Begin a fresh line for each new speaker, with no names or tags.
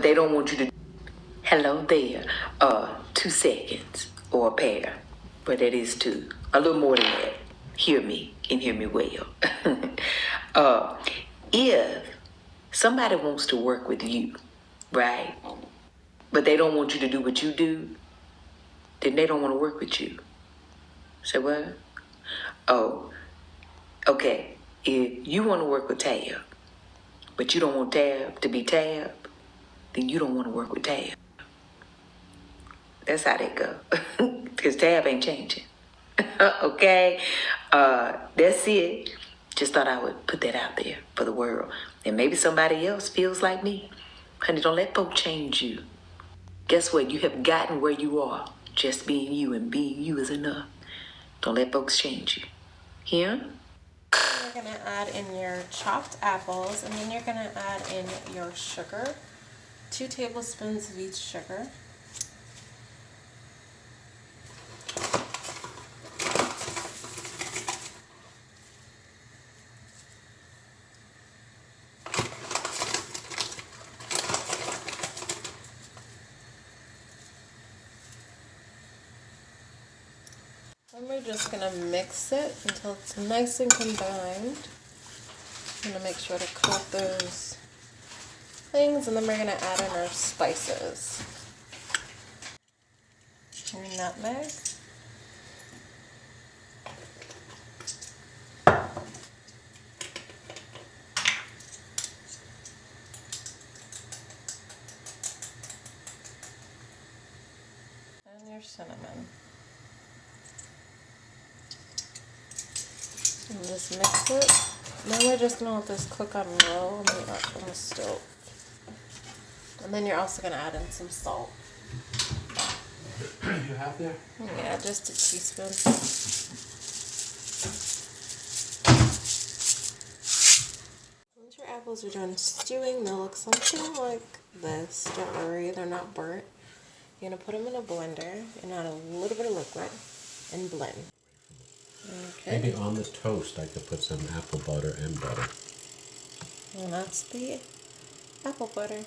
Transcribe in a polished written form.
they don't want you to. Hello there. 2 seconds or a pair, but that is 2. A little more than that. Hear me and hear me well. If somebody wants to work with you, right, but they don't want you to do what you do, then they don't want to work with you. Say what? Oh, okay. If you want to work with Tab, but you don't want Tab to be Tab, then you don't want to work with Tab. That's how they go. Because Tab ain't changing. Okay? That's it. Just thought I would put that out there for the world. And maybe somebody else feels like me. Honey, don't let folk change you. Guess what? You have gotten where you are. Just being you, and being you is enough. Don't let folks change you. Here?
You're going to add in your chopped apples, and then you're going to add in your sugar. 2 tablespoons of each sugar. And we're just going to mix it until it's nice and combined. I'm going to make sure to coat those things, and then we're going to add in our spices. Your nutmeg. And your cinnamon. And just mix it. Then we're just going to let this cook on low on the stove. And then you're also going to add in some salt.
You have there?
Yeah, just a teaspoon. Once your apples are done stewing, they'll look something like this. Don't worry, they're not burnt. You're going to put them in a blender and add a little bit of liquid and blend. Okay.
Maybe on the toast I could put some apple butter and butter.
And that's the apple butter.